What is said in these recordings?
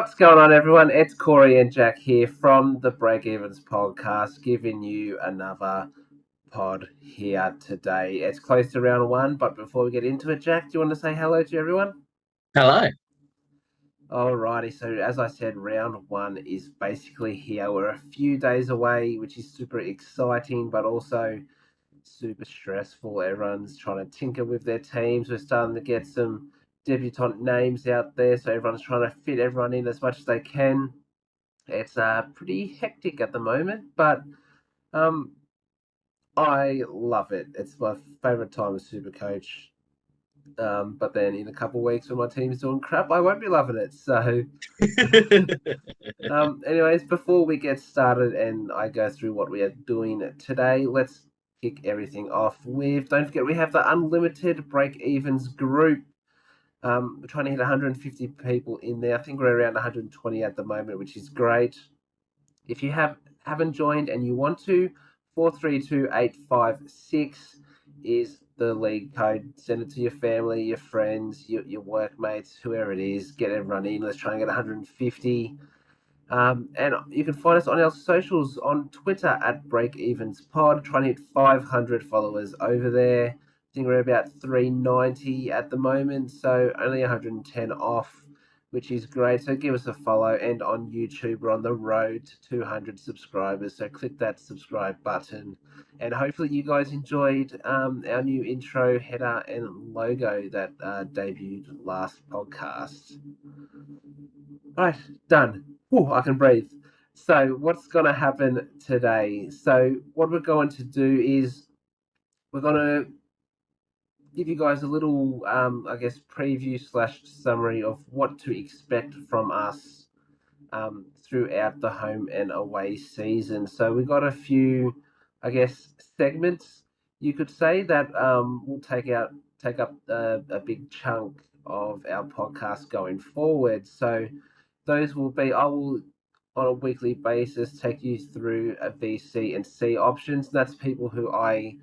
What's going on, everyone? It's Corey and Jack here from the Breakevens podcast, giving you another pod here today. It's close to round one, but before we get into it, Jack, do you want to say hello to everyone? Hello. Alrighty, so as I said, round one is basically here. We're a few days away, which is super exciting, but also super stressful. Everyone's trying to tinker with their teams. We're starting to get some debutant names out there, so everyone's trying to fit everyone in as much as they can. It's pretty hectic at the moment, but um, I love it. It's my favourite time as super coach. But then in a couple of weeks when my team's doing crap, I won't be loving it. So, anyways, before we get started and I go through what we are doing today, let's kick everything off with. Don't forget, we have the Unlimited Breakevens group. We're trying to hit 150 people in there. I think we're around 120 at the moment, which is great. If you haven't joined and you want to, 432856 is the league code. Send it to your family, your friends, your workmates, whoever it is. Get everyone in. Let's try and get 150. And you can find us on our socials on Twitter at BreakEvensPod. Trying to hit 500 followers over there. I think we're about 390 at the moment, so only 110 off, which is great. So give us a follow. And on YouTube, we're on the road to 200 subscribers. So click that subscribe button. And hopefully you guys enjoyed our new intro, header, and logo that debuted last podcast. All right, done. Ooh, I can breathe. So what's going to happen today? So what we're going to do is we're going to give you guys a little, preview slash summary of what to expect from us throughout the home and away season. So we've got a few, segments you could say that will take up a big chunk of our podcast going forward. So those will be, I will on a weekly basis take you through a VC and C options. That's people who I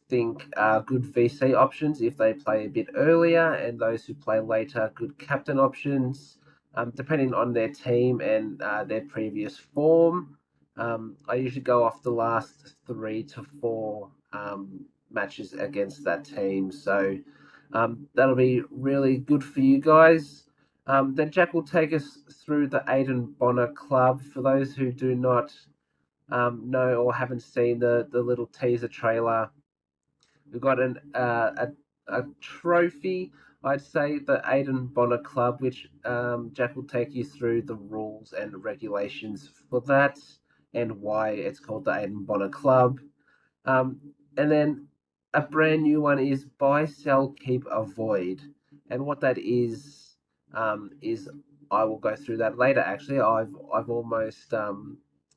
think are good VC options if they play a bit earlier, and those who play later, good captain options, depending on their team and their previous form. I usually go off the last 3 to 4 matches against that team, so that'll be really good for you guys. Then Jack will take us through the Aidan Bonner Club. For those who do not know or haven't seen the little teaser trailer, we've got a trophy. I'd say the Aidan Bonner Club, which Jack will take you through the rules and regulations for that and why it's called the Aidan Bonner Club. And then a brand new one is buy, sell, keep, avoid. And what that is I will go through that later. Actually, I've almost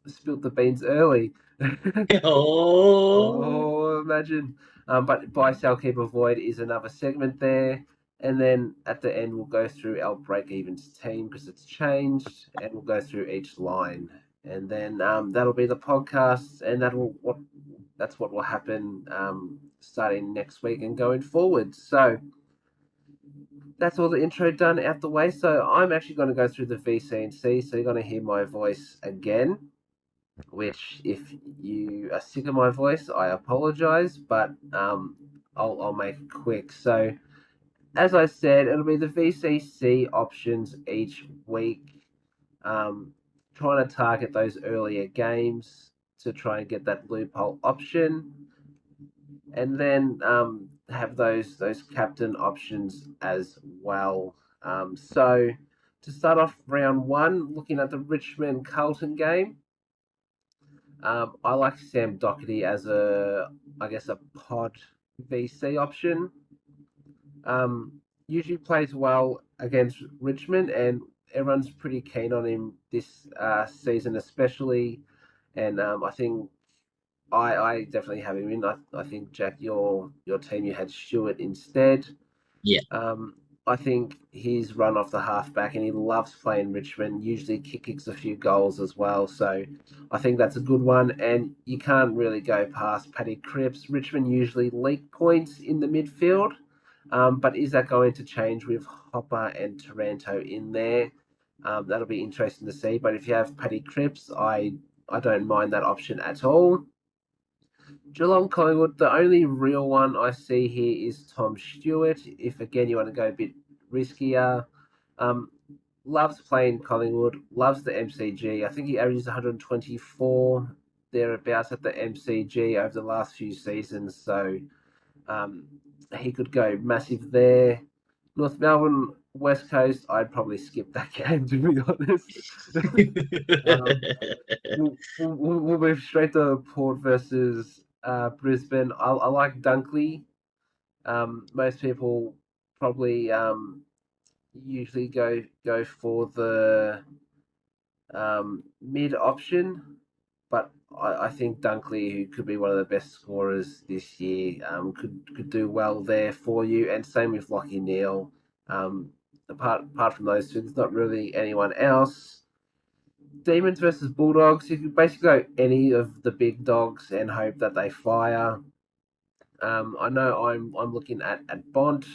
spilled the beans early. Oh, imagine. But buy, sell, keep, avoid is another segment there. And then at the end, we'll go through our break evens team because it's changed, and we'll go through each line. And then that'll be the podcast, and that's what will happen starting next week and going forward. So that's all the intro done out the way. So I'm actually going to go through the VC and C. So you're going to hear my voice again, which if you are sick of my voice, I apologize, but I'll make it quick. So as I said, it'll be the VCC options each week, trying to target those earlier games to try and get that loophole option, and then have those captain options as well. So to start off round one, looking at the Richmond Carlton game, I like Sam Doherty as a pod VC option. Usually plays well against Richmond, and everyone's pretty keen on him this season, especially. And I think I definitely have him in. I think Jack, your team, you had Stewart instead. Yeah. I think he's run off the halfback and he loves playing Richmond, usually kicks a few goals as well. So I think that's a good one. And you can't really go past Paddy Cripps. Richmond usually leak points in the midfield. But is that going to change with Hopper and Taranto in there? That'll be interesting to see. But if you have Paddy Cripps, I don't mind that option at all. Geelong Collingwood, the only real one I see here is Tom Stewart. If again you want to go a bit riskier, um, loves playing Collingwood, loves the MCG. I think he averages 124 thereabouts at the MCG over the last few seasons. So um, he could go massive there. North Melbourne, West Coast, I'd probably skip that game to be honest. um, we'll move straight to Port versus Brisbane. I like Dunkley. Most people probably usually go for the mid option, but I think Dunkley, who could be one of the best scorers this year, could do well there for you. And same with Lockie Neal. Apart from those two, there's not really anyone else. Demons versus Bulldogs. You can basically go any of the big dogs and hope that they fire. I know I'm looking at Bont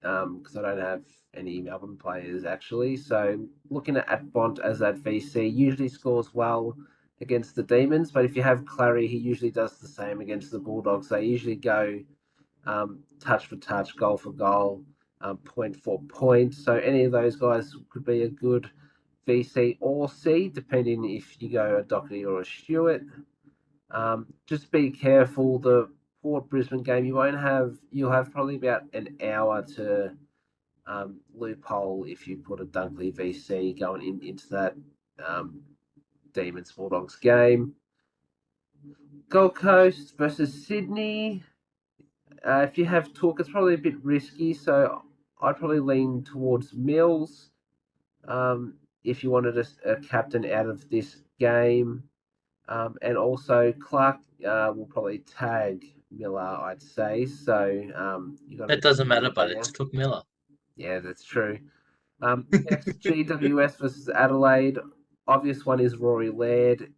because I don't have any Melbourne players actually. So looking at Bont as that VC usually scores well against the Demons, but if you have Clary, he usually does the same against the Bulldogs. They usually go touch for touch, goal for goal, point for point. So any of those guys could be a good VC or C, depending if you go a Doherty or a Stewart. Just be careful. The Port Brisbane game, you'll have probably about an hour to loophole if you put a Dunkley VC going into that um, Demons Bulldogs game. Gold Coast versus Sydney. If you have Took, it's probably a bit risky, so I'd probably lean towards Mills. If you wanted a captain out of this game. And also Clark will probably tag Miller, I'd say. So you got That to doesn't matter, think but there. it's Took Miller. Yeah, that's true. Next, GWS versus Adelaide. Obvious one is Rory Laird.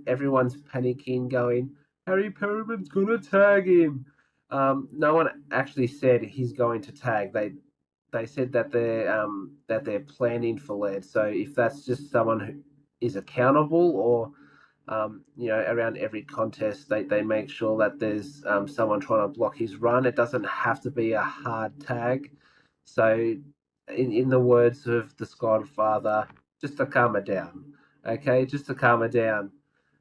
Everyone's panicking, going, Harry Perriman's gonna tag him. No one actually said he's going to tag. They said that they're planning for Laird. So if that's just someone who is accountable, or around every contest, they make sure that there's someone trying to block his run. It doesn't have to be a hard tag. So, in the words of the Godfather, just to calm it down, okay, just to calm it down.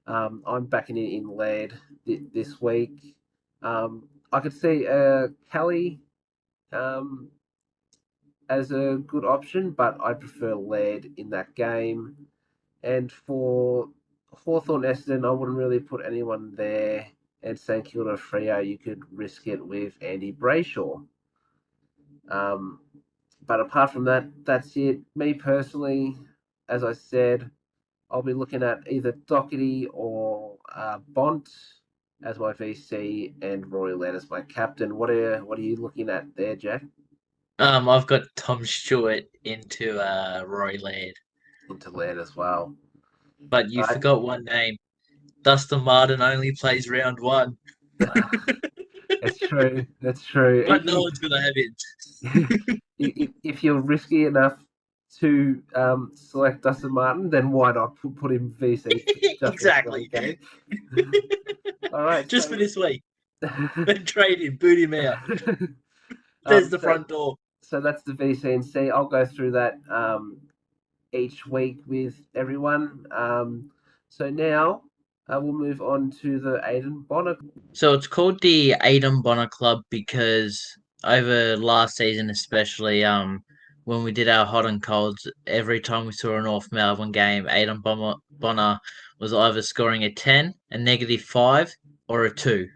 I'm backing it in lead this week. I could see Kelly um, as a good option, but I prefer lead in that game. And for Hawthorn Essendon, I wouldn't really put anyone there. And St Kilda Freo, you could risk it with Andy Brayshaw. Um, but apart from that, that's it. Me personally, as I said, I'll be looking at either Doherty or Bont as my VC and Roy Laird as my captain. What are you looking at there, Jack? I've got Tom Stewart into Roy Laird, Into Laird as well. but you Uh, forgot one name. Dustin Martin only plays round one, it's true. That's true. but no one's gonna have it. If you're risky enough to select Dustin Martin, then why not put him VC just this Exactly. week, okay? All right, Just for so this week. Then trade him, boot him out. There's um, the so front door. so that's the VC and C. I'll go through that each week with everyone. So now we'll move on to the Aiden Bonner. So it's called the Aidan Bonner Club because over last season, especially when we did our hot and colds, every time we saw a North Melbourne game, Bonner was either scoring a 10, a -5, or a 2.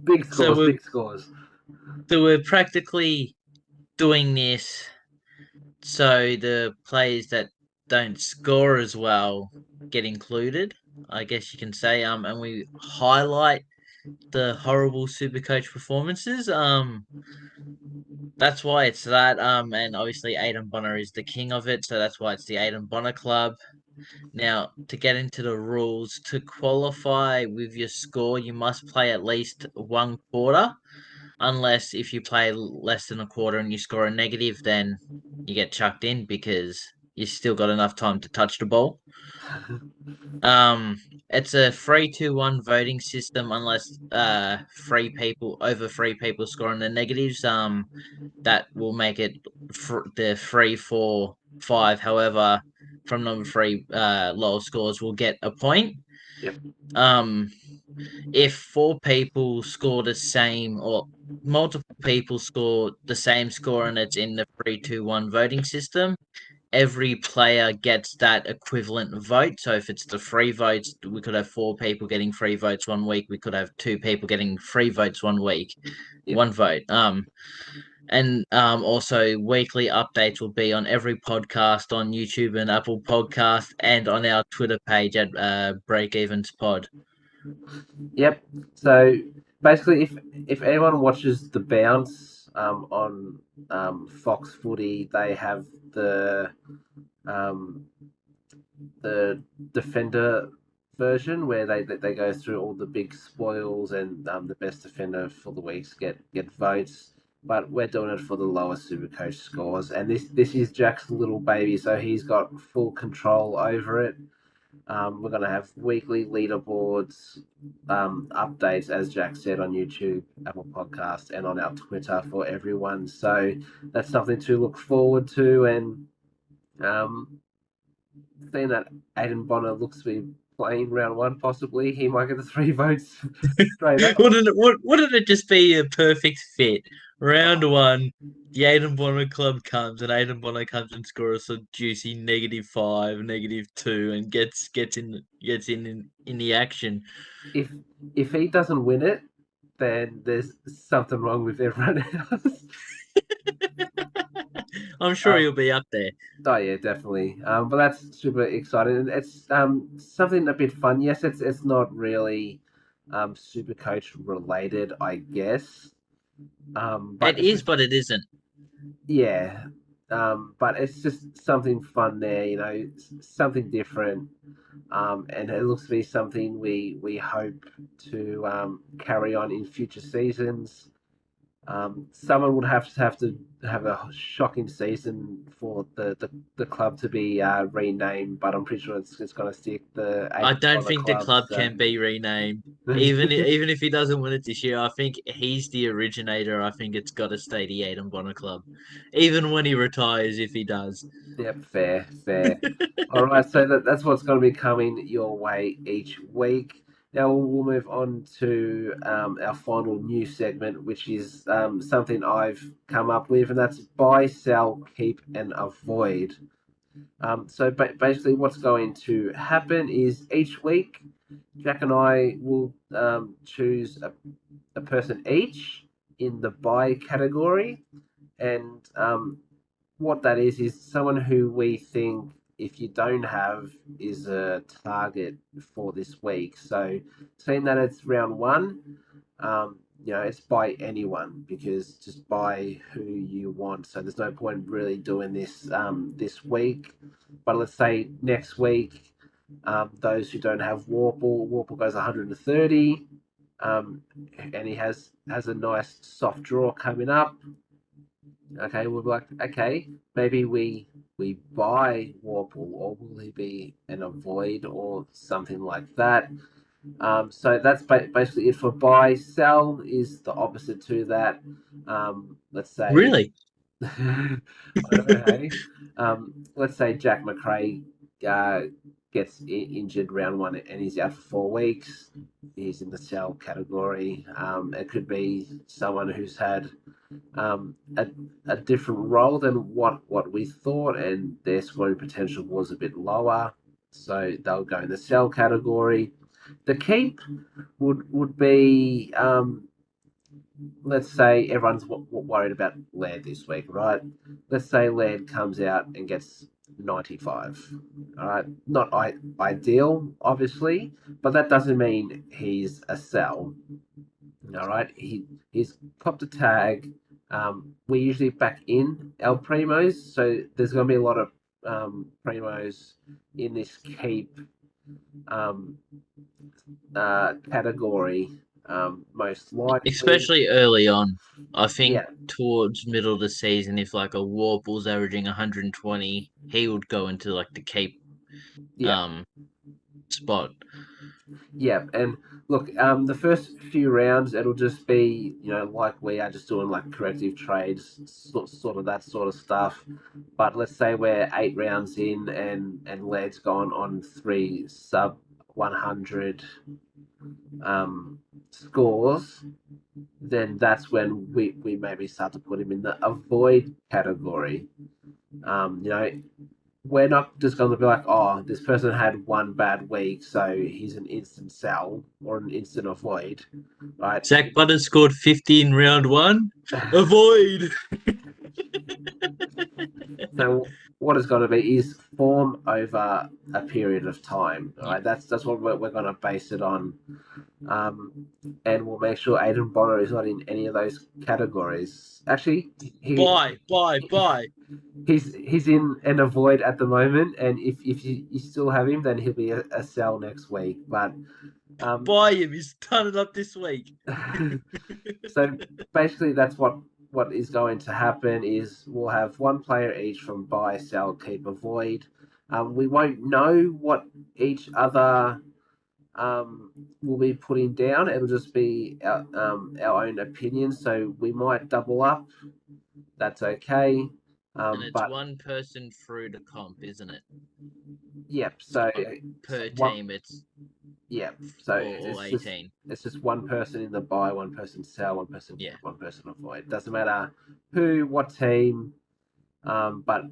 Big so scores, we're big scores. so we're practically doing this so the players that don't score as well get included, I guess you can say. And we highlight the horrible Supercoach performances. That's why it's that. And obviously Aidan Bonner is the king of it, so that's why it's the Aidan Bonner Club. Now, to get into the rules, to qualify with your score, you must play at least one quarter. unless if you play less than a quarter and you score a negative, then you get chucked in because you still got enough time to touch the ball. Um, it's a 3-2-1 voting system unless three people score in the negatives. That will make it the 3-4-5. However, from number three, lower scores will get a point. Yep. Um, if four people score the same or multiple people score the same score and it's in the 3-2-1 voting system, every player gets that equivalent vote. So if it's the three votes, we could have four people getting three votes one week. We could have two people getting three votes one week, Yep. one vote. And also weekly updates will be on every podcast on YouTube and Apple Podcast and on our Twitter page at Breakevens Pod. Yep. So basically, if anyone watches the bounce on Fox Footy, they have um, the defender version where they go through all the big spoils and the best defender for the weeks get votes. But we're doing it for the lower Supercoach scores, and this is Jack's little baby, so he's got full control over it. We're going to have weekly leaderboards, updates, as Jack said, on YouTube, Apple Podcast, and on our Twitter for everyone. So that's something to look forward to. And seeing that Aiden Bonner looks to be playing round one, possibly, he might get the three votes straight up. Wouldn't it just be a perfect fit? Round Oh, one, the Aiden Bonner club comes and Aiden Bonner comes and scores a juicy -5, -2, and gets in the action. if if he doesn't win it, then there's something wrong with everyone else. I'm sure he'll um, be up there. Oh yeah, definitely. But that's super exciting, and it's something a bit fun. Yes, it's not really super coach related, I guess. But It it's is, just but it isn't. yeah. But it's just something fun there, something different. And it looks to be something we hope to carry on in future seasons. Someone would have to have a shocking season for the club to be renamed, but I'm pretty sure it's going to stick the I Aiden don't Bonner think the Club. club So can be renamed. Even if he doesn't win it this year, I think he's the originator. I think it's got to stay the Aiden Bonner Club, even when he retires, if he does. yep, fair, fair. All right, so that's what's going to be coming your way each week. Now we'll move on to our final new segment, which is something I've come up with, and that's buy, sell, keep, and avoid. So basically, what's going to happen is each week, Jack and I will choose a person each in the buy category, and what that is someone who we think, if you don't have, is a target for this week. So, seeing that it's round one, it's by anyone, because just buy who you want. So there's no point really doing this this week. But let's say next week, those who don't have Warple goes 130, and he has a nice soft draw coming up. Okay, we'll be like, okay, maybe we buy Warple, or will he be an avoid or something like that? So that's basically it for buy. Sell is the opposite to that. Let's say, Really? I know, hey. Let's say Jack McRae gets injured round one and he's out for 4 weeks. He's in the sell category. It could be someone who's had um, a, a different role than what we thought, and their scoring potential was a bit lower. So they'll go in the sell category. The keep would be, let's say everyone's worried about Laird this week, right? Let's say Laird comes out and gets 95. All right, not ideal, obviously, but that doesn't mean he's a sell. All right, he's popped a tag. We usually back in our primos, so there's going to be a lot of primos in this keep um, category. most likely. Especially early on. I think Yeah, towards middle of the season, if like a Warple's averaging 120, he would go into like the keep yeah, um spot. yeah. And look, the first few rounds, it'll just be, like we are just doing like corrective trades, sort of that sort of stuff. But let's say we're 8 rounds in, and Laird's gone on 3 sub 100 scores, then that's when we maybe start to put him in the avoid category. You know, we're not just going to be like, oh, this person had one bad week, so he's an instant sell or an instant avoid, right? Zach Butter scored 50 in round one. Avoid. So what it's going to be is form over a period of time, Yeah. right? That's what we're going to base it on, um, and we'll make sure Aiden Bonner is not in any of those categories. Actually, he Buy, buy, buy, he's in an avoid at the moment, and if you still have him, then he'll be a sell next week. But um, buy him. He's done it up this week. so basically, that's what is going to happen is we'll have one player each from buy, sell, keep, avoid. We won't know what each other um, will be putting down. It'll just be our own opinion. So we might double up. That's okay. And it's But one person through the comp, isn't it? yep. It's So not so per one team. It's yeah. So or 18. it's just one person in the buy, one person sell, one person Yeah. keep, one person avoid. Doesn't matter who, what team, but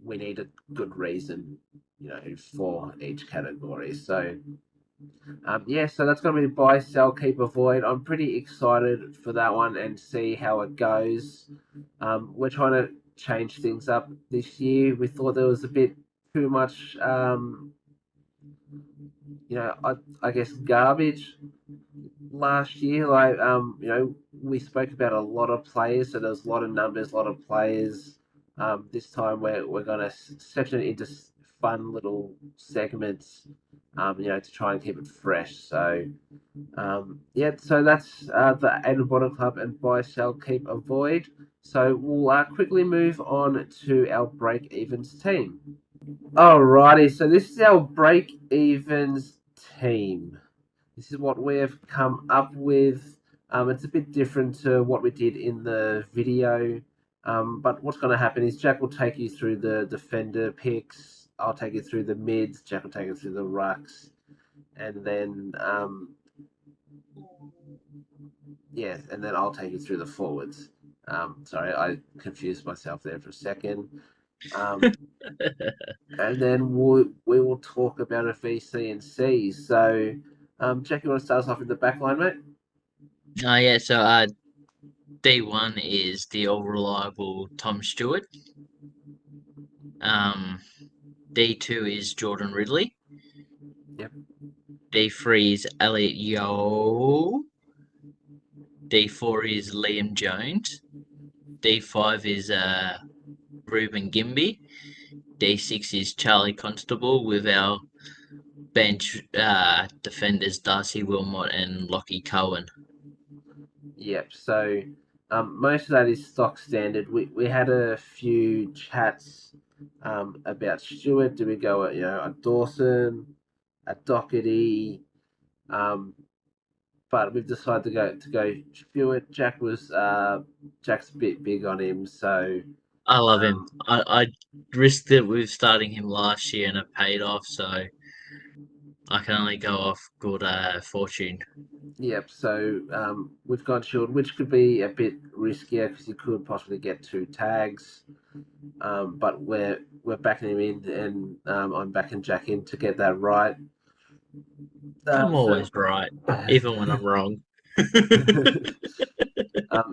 we need a good reason, for each category. So yeah, so that's going to be buy, sell, keep, avoid. I'm pretty excited for that one and see how it goes. We're trying to change things up this year. We thought there was a bit too much, I guess garbage last year. Like, we spoke about a lot of players, so there's a lot of numbers, a lot of players. This time we're going to section it into fun little segments, to try and keep it fresh. So, yeah, so that's the Aiden Bottom Club and buy, sell, keep, avoid. So we'll quickly move on to our break evens team. Alrighty, so this is our break evens team. This is what we have come up with. It's a bit different to what we did in the video. But what's going to happen is Jack will take you through the defender picks. I'll take you through the mids. Jack will take you through the rucks. And then, and then I'll take you through the forwards. Sorry, I confused myself there for a second. Um, and then we will talk about a VC and C. So, Jack, you want to start us off in the back line, mate? Oh yeah. So D1 is the all reliable Tom Stewart. Um, D2 is Jordan Ridley. Yep. D3 is Elliot Yo. D4 is Liam Jones. D5 is Ruben Gimby. D6 is Charlie Constable with our bench defenders Darcy Wilmot and Lockie Cohen. Yep. So most of that is stock standard. We had a few chats about Stewart. Do we go a Dawson, a Doherty? Um, but we've decided to go Stewart. Jack's a bit big on him, so I love him. um, I risked it with starting him last year and it paid off, so I can only go off good fortune. yep. So we've got Stewart, which could be a bit riskier because he could possibly get 2 tags. But we're backing him in, and I'm backing Jack in to get that right. I'm So always right, even when I'm wrong.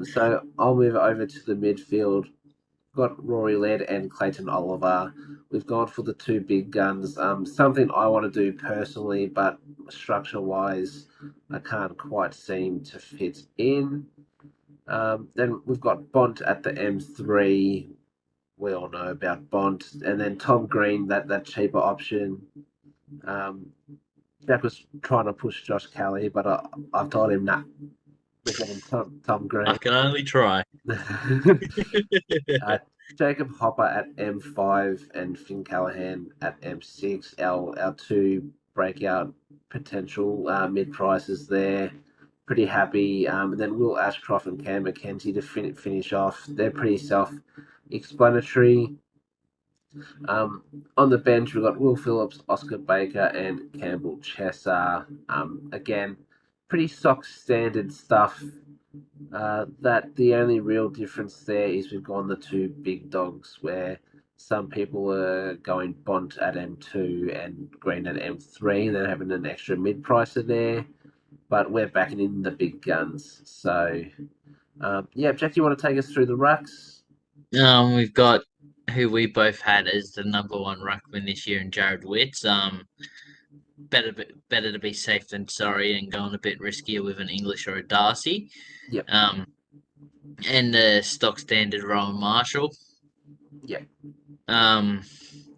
so I'll move over to the midfield. Got Rory Laird and Clayton Oliver. We've gone for the two big guns. Something I want to do personally, but structure wise, I can't quite seem to fit in. Then we've got Bont at the M3. We all know about Bont, and then Tom Green, that cheaper option. Um, Jack was trying to push Josh Kelly, but I've told him, nah, we're getting Tom I Green. can only try. uh, Jacob Hopper at M5 and Finn Callahan at M6. Our two breakout potential mid prices there. Pretty happy. And then Will Ashcroft and Cam McKenzie to finish off. They're pretty self explanatory. Um, on the bench, we've got Will Phillips, Oscar Baker, and Campbell Chesser. Again, pretty stock standard stuff. That the only real difference there is we've gone the two big dogs where some people are going Bont at M2 and Green at M3 and then having an extra mid pricer there. But we're backing in the big guns. So, yeah, Jack, you want to take us through the rucks? We've got who we both had as the number one ruckman this year in Jared Witts. Better to be safe than sorry and going a bit riskier with an English or a Darcy. Yep, Um, and the stock standard Rowan Marshall. yep. Um,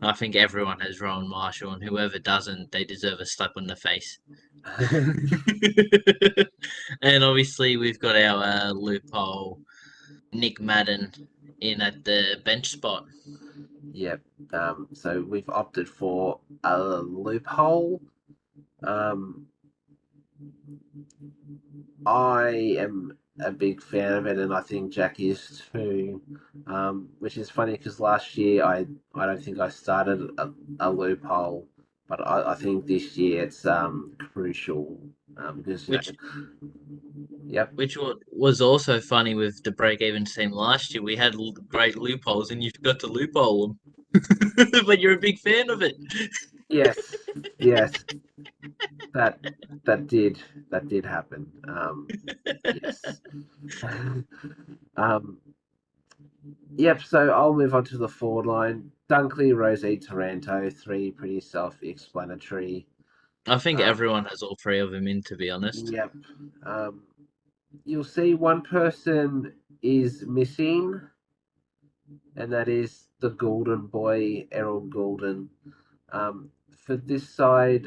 I think everyone has Rowan Marshall, and whoever doesn't, they deserve a slap on the face. And obviously, we've got our loophole Nick Madden in at the bench spot. Yep. So we've opted for a loophole. Um, I am a big fan of it, and I think Jack is too. Which is funny because last year I don't think I started a loophole, but I think this year it's crucial because Which yep. was also funny with the break-even team last year. We had great loopholes, and you forgot to loophole them. But you're a big fan of it. Yes, yes, that that did that did happen. Yes. um, Yep, so I'll move on to the forward line. Dunkley, Rosie, Taranto, three pretty self explanatory. I think Um, everyone has all three of them in, to be honest. yep. Um, you'll see one person is missing, and that is the Golden Boy, Errol Golden. For this side,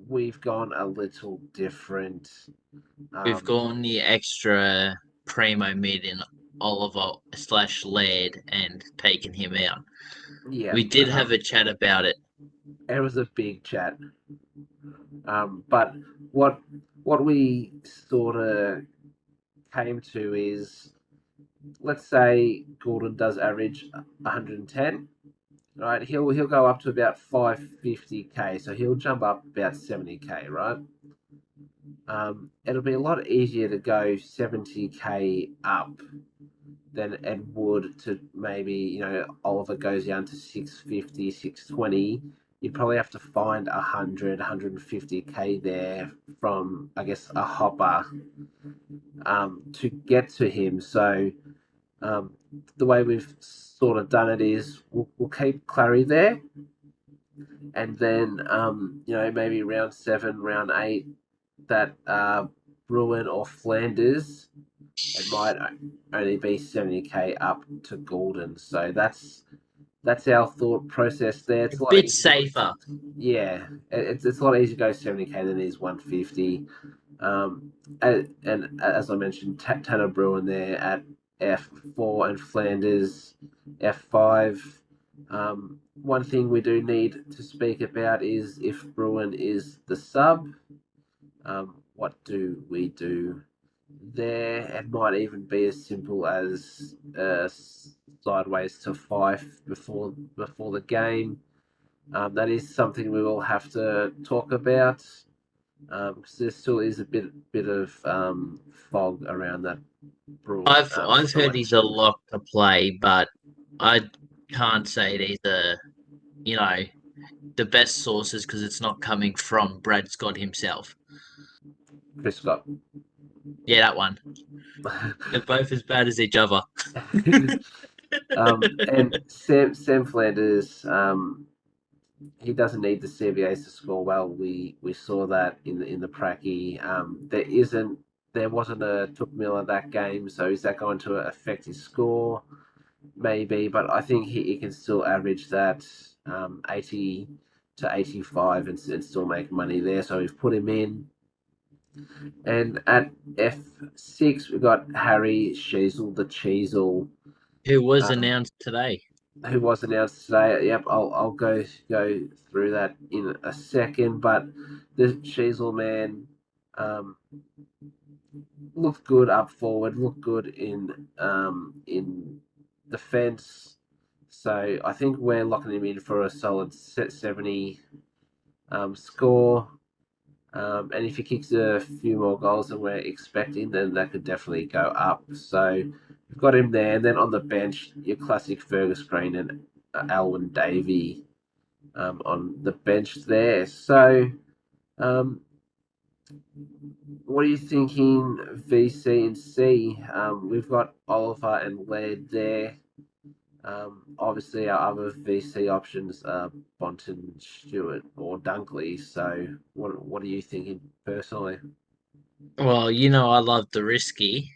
we've gone a little different. We've Um, gone the extra primo mid in Oliver slash Laird and taken him out. yeah, We did have a chat about it. it was a big chat. But what what we sort of came to is, let's say Gordon does average 110, right? He'll go up to about 550k, so he'll jump up about 70k, right? It'll be a lot easier to go 70k up than it would to maybe Oliver goes down to 650, 620. You'd probably have to find 100, 150k there from, I guess, a hopper to get to him. So um, the way we've sort of done it is we'll keep Clary there, and then maybe round 7, round 8, that Bruin or Flanders, it might only be 70k up to Golden. So that's our thought process there. A It's a lot bit easier. safer. Yeah, it's a lot easier to go 70k than it is 150. And as I mentioned, Tanner Bruin there at F4 and Flanders F5. One thing we do need to speak about is if Bruin is the sub, what do we do there? It might even be as simple as sideways to Fife before the game. That is something we will have to talk about because there still is a bit of fog around that Bruin I've heard he's a selection. lock to play, but I can't say that he's you know the best sources because it's not coming from Brad Scott himself. Chris Scott. Yeah, that one. They're both as bad as each other. And Sam Flanders, he doesn't need the CBAs to score well. We saw that in the Pracky. There wasn't a Took Miller that game, so is that going to affect his score? Maybe, but I think he can still average that 80 to 85 and still make money there. So we've put him in. And at F6, we've got Harry Sheasel, the Cheezel, who was um, announced today. who was announced today. Yep, I'll go through that in a second. But the Sheasel man um, looked good up forward, looked good in defence. So I think we're locking him in for a solid 70 score. And if he kicks a few more goals than we're expecting, then that could definitely go up. So we've got him there. And then on the bench, your classic Fergus Green and Alwyn Davey on the bench there. So um, what are you thinking, VC and C? We've got Oliver and Laird there. Obviously, our other VC options are Bonton, Stewart, or Dunkley. So, what are you thinking personally? Well, you know I love the risky,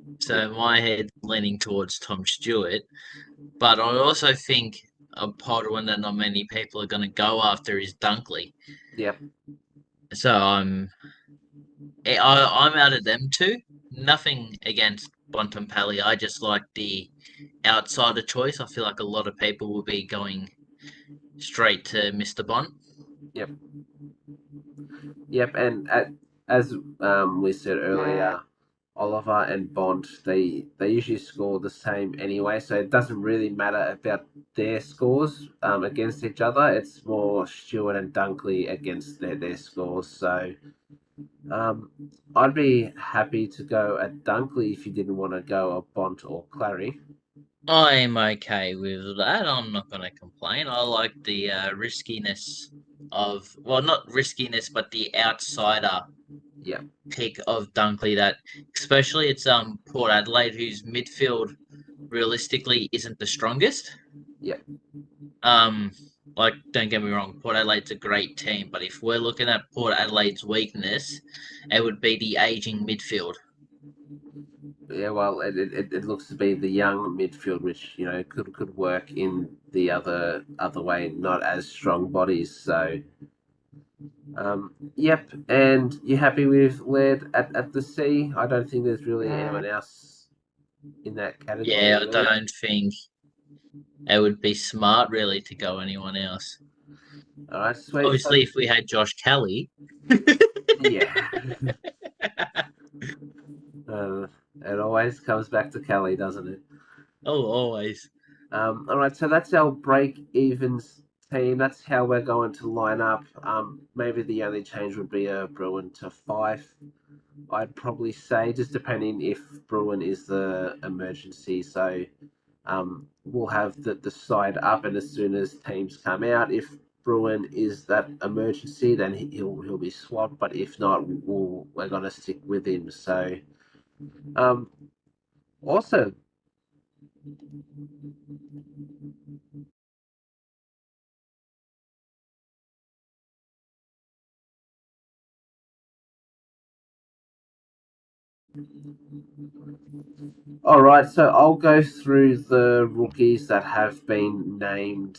Yep, so my head's leaning towards Tom Stewart. But I also think a pod one that not many people are going to go after is Dunkley. yep, So I'm out of them two. Nothing against Bontempelli. I just like the outsider choice. I feel like a lot of people will be going straight to Mr. Bont. yep, yep. And as we said earlier, Oliver and Bond they usually score the same anyway, so it doesn't really matter about their scores against each other. It's more Stewart and Dunkley against their scores. So um, I'd be happy to go at Dunkley if you didn't want to go a Bont or Clary. I'm okay with that. I'm not going to complain. I like the riskiness of, well, not riskiness, but the outsider Yeah, pick of Dunkley. That especially it's Port Adelaide, whose midfield realistically isn't the strongest. yeah, Um, like don't get me wrong, Port Adelaide's a great team, but if we're looking at Port Adelaide's weakness, it would be the aging midfield. yeah. Well, it looks to be the young midfield, which could work in the other way, not as strong bodies. So yep, and you happy with Laird at the C? I don't think there's really anyone else in that category, Yeah, I really. don't think it would be smart really to go anyone else. All right, sweet. So Obviously, if we had Josh Kelly, yeah, uh, it always comes back to Kelly, doesn't it? oh, always. All right, so that's our break evens team. That's how we're going to line up. Maybe the only change would be a Bruin to Fife. I'd probably say, just depending if Bruin is the emergency. So we'll have the side up, and as soon as teams come out, if Bruin is that emergency, then he'll be swapped. But if not, we're gonna stick with him. So um, awesome. All right, so I'll go through the rookies that have been named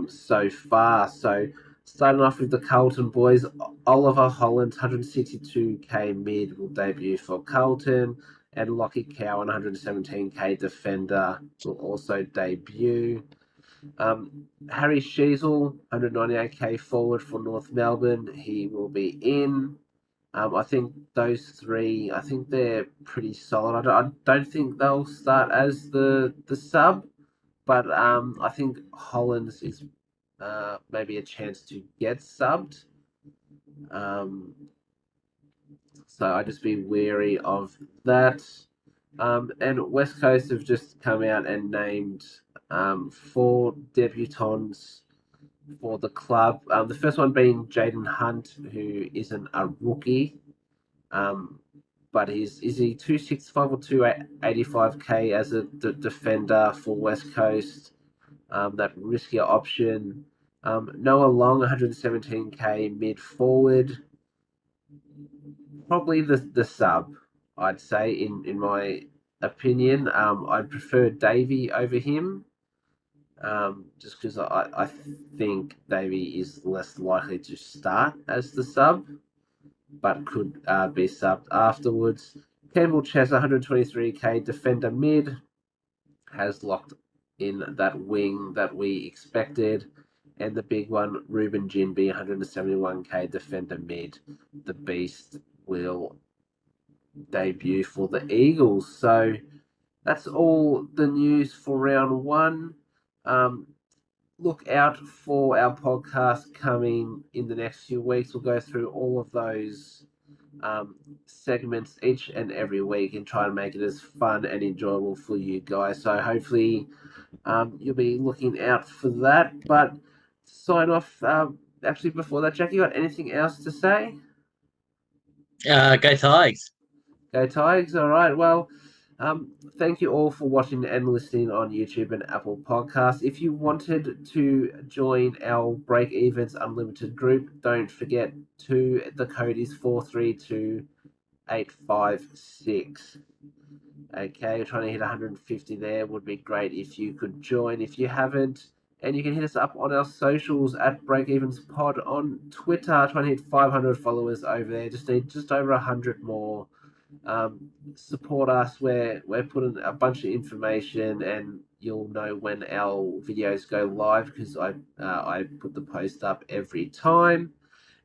so far. So, starting off with the Carlton boys, Oliver Holland, 162k mid, will debut for Carlton, and Lockie Cow, 117k defender, will also debut. Harry Sheasel, 198k forward for North Melbourne, he will be in. I think those three, I think they're pretty solid. I don't think they'll start as the sub, but I think Hollands is maybe a chance to get subbed. Um, so I just be wary of that. And West Coast have just come out and named four debutants for the club. The first one being Jaden Hunt, who isn't a rookie. Um, but is he 265 or 285k as a defender for West Coast? That riskier option. Noah Long, 117k mid forward. Probably the sub, I'd say, in my opinion. I'd prefer Davey over him. just because I think Davey is less likely to start as the sub, but could be subbed afterwards. Campbell Chess, 123k defender mid, has locked in that wing that we expected. And the big one, Ruben Jinby, 171k defender mid. The beast will debut for the Eagles. So that's all the news for round one. Um, Look out for our podcast coming in the next few weeks. We'll go through all of those segments each and every week and try and make it as fun and enjoyable for you guys. So hopefully you'll be looking out for that. But sign off. Actually, before that, Jack, you got anything else to say? Go Tigers. Go Tigers! All right. Well, thank you all for watching and listening on YouTube and Apple Podcasts. If you wanted to join our Breakevens Unlimited group, don't forget to the code is 432856. Okay, trying to hit 150 there would be great if you could join. If you haven't, and you can hit us up on our socials at Breakevens Pod on Twitter. Trying to hit 500 followers over there. Just need just over 100 more. Support us. We're putting a bunch of information, and you'll know when our videos go live because I put the post up every time.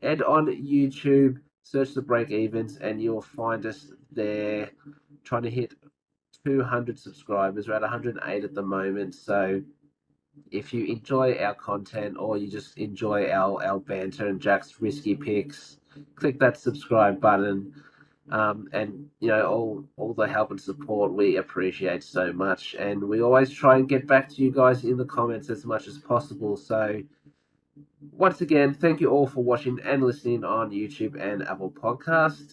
And on YouTube, search the Breakevens, and you'll find us there. Trying to hit 200 subscribers. We're at 108 at the moment. So if you enjoy our content or you just enjoy our banter and Jack's risky picks, click that subscribe button. And all the help and support we appreciate so much, and we always try and get back to you guys in the comments as much as possible. So once again, thank you all for watching and listening on YouTube and Apple Podcasts.